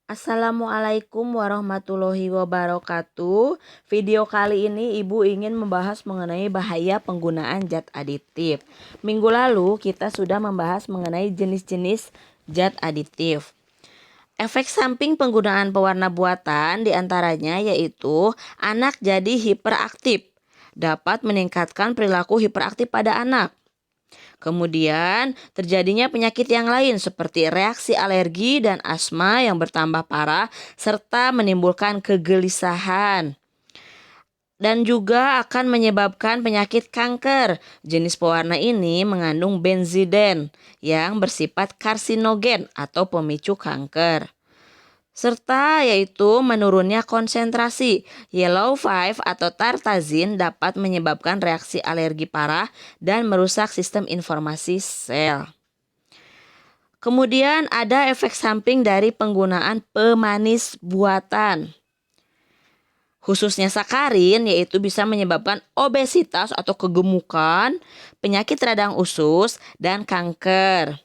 Assalamualaikum warahmatullahi wabarakatuh. Video kali ini Ibu ingin membahas mengenai bahaya penggunaan zat aditif. Minggu lalu kita sudah membahas mengenai jenis-jenis zat aditif. Efek samping penggunaan pewarna buatan diantaranya yaitu anak jadi hiperaktif, dapat meningkatkan perilaku hiperaktif pada anak. Kemudian terjadinya penyakit yang lain seperti reaksi alergi dan asma yang bertambah parah serta menimbulkan kegelisahan. Dan juga akan menyebabkan penyakit kanker. Jenis pewarna ini mengandung benziden yang bersifat karsinogen atau pemicu kanker. Serta yaitu menurunnya konsentrasi. Yellow 5 atau tartazin dapat menyebabkan reaksi alergi parah dan merusak sistem informasi sel. Kemudian ada efek samping dari penggunaan pemanis buatan. Khususnya sakarin, yaitu bisa menyebabkan obesitas atau kegemukan, penyakit radang usus, dan kanker.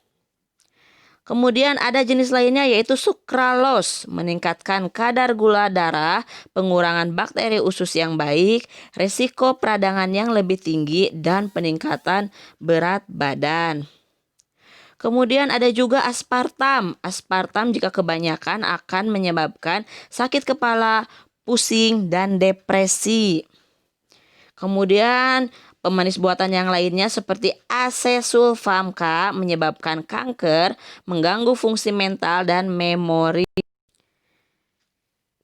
Kemudian ada jenis lainnya yaitu sukralos, meningkatkan kadar gula darah, pengurangan bakteri usus yang baik, resiko peradangan yang lebih tinggi, dan peningkatan berat badan. Kemudian ada juga aspartam. Aspartam jika kebanyakan akan menyebabkan sakit kepala, pusing, dan depresi. Kemudian pemanis buatan yang lainnya seperti asesulfam K menyebabkan kanker, mengganggu fungsi mental dan memori.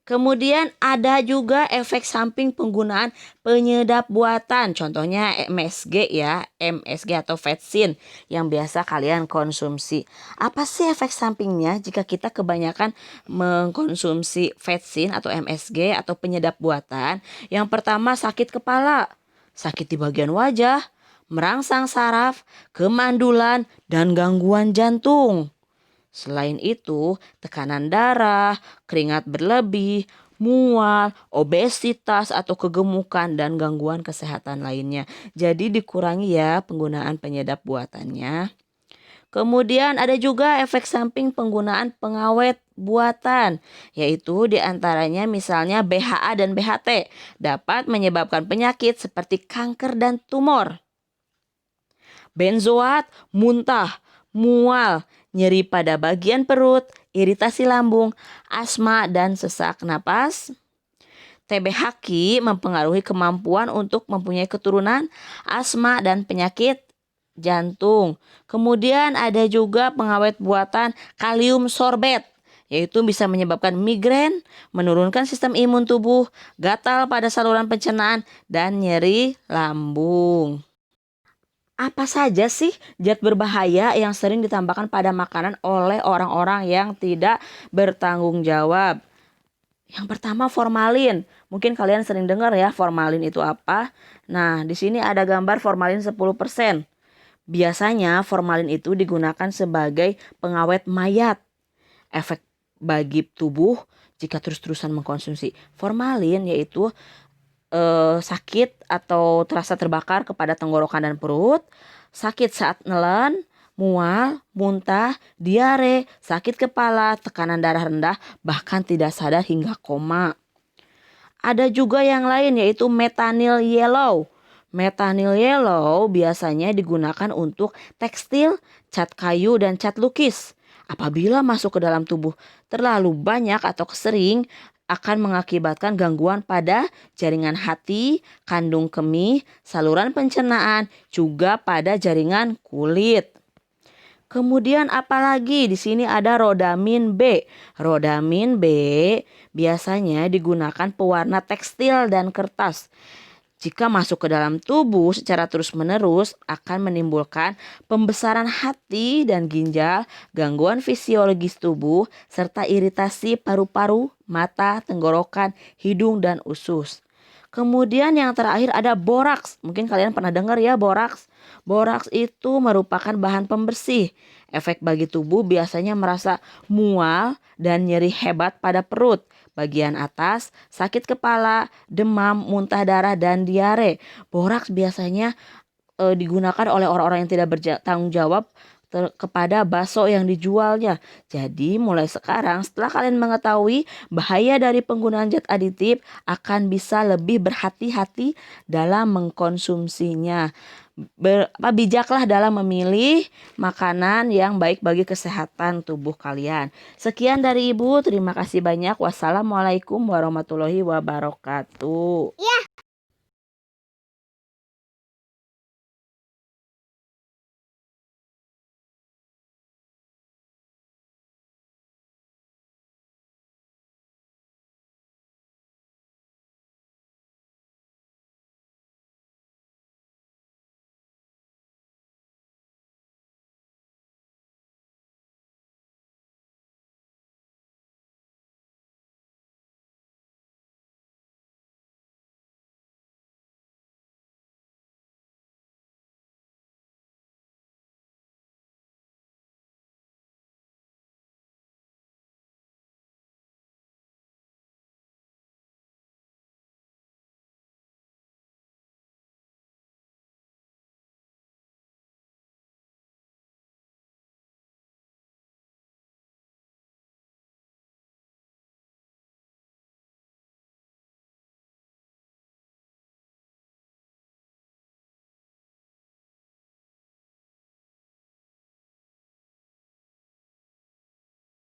Kemudian ada juga efek samping penggunaan penyedap buatan, contohnya MSG ya, MSG atau vetsin yang biasa kalian konsumsi. Apa sih efek sampingnya jika kita kebanyakan mengkonsumsi vetsin atau MSG atau penyedap buatan? Yang pertama sakit kepala, sakit di bagian wajah, merangsang saraf, kemandulan, dan gangguan jantung. Selain itu, tekanan darah, keringat berlebih, mual, obesitas atau kegemukan, dan gangguan kesehatan lainnya. Jadi dikurangi ya penggunaan penyedap buatannya. Kemudian ada juga efek samping penggunaan pengawet buatan, yaitu diantaranya misalnya BHA dan BHT dapat menyebabkan penyakit seperti kanker dan tumor. Benzoat, muntah, mual, nyeri pada bagian perut, iritasi lambung, asma, dan sesak napas. TBHQ mempengaruhi kemampuan untuk mempunyai keturunan, asma, dan penyakit jantung. Kemudian ada juga pengawet buatan kalium sorbet, yaitu bisa menyebabkan migrain, menurunkan sistem imun tubuh, gatal pada saluran pencernaan, dan nyeri lambung. Apa saja sih zat berbahaya yang sering ditambahkan pada makanan oleh orang-orang yang tidak bertanggung jawab? Yang pertama formalin. Mungkin kalian sering dengar ya formalin itu apa. Nah, di sini ada gambar formalin 10%. Biasanya formalin itu digunakan sebagai pengawet mayat. Efek bagi tubuh jika terus-terusan mengkonsumsi formalin yaitu sakit atau terasa terbakar kepada tenggorokan dan perut, sakit saat nelen, mual, muntah, diare, sakit kepala, tekanan darah rendah, bahkan tidak sadar hingga koma. Ada juga yang lain yaitu metanyl yellow. Metanyl yellow biasanya digunakan untuk tekstil, cat kayu, dan cat lukis. Apabila masuk ke dalam tubuh terlalu banyak atau sering, akan mengakibatkan gangguan pada jaringan hati, kandung kemih, saluran pencernaan, juga pada jaringan kulit. Kemudian apalagi di sini ada rodamin B. Rodamin B biasanya digunakan pewarna tekstil dan kertas. Jika masuk ke dalam tubuh secara terus-menerus akan menimbulkan pembesaran hati dan ginjal, gangguan fisiologis tubuh, serta iritasi paru-paru, mata, tenggorokan, hidung, dan usus. Kemudian yang terakhir ada boraks. Mungkin kalian pernah dengar ya boraks. Boraks itu merupakan bahan pembersih. Efek bagi tubuh biasanya merasa mual dan nyeri hebat pada perut. Bagian atas, sakit kepala, demam, muntah darah, dan diare. Boraks biasanya digunakan oleh orang-orang yang tidak bertanggung jawab kepada bakso yang dijualnya. Jadi mulai sekarang setelah kalian mengetahui bahaya dari penggunaan zat aditif, akan bisa lebih berhati-hati dalam mengkonsumsinya. Bijaklah dalam memilih makanan yang baik bagi kesehatan tubuh kalian. Sekian dari Ibu, terima kasih banyak. Wassalamualaikum warahmatullahi wabarakatuh. Ya.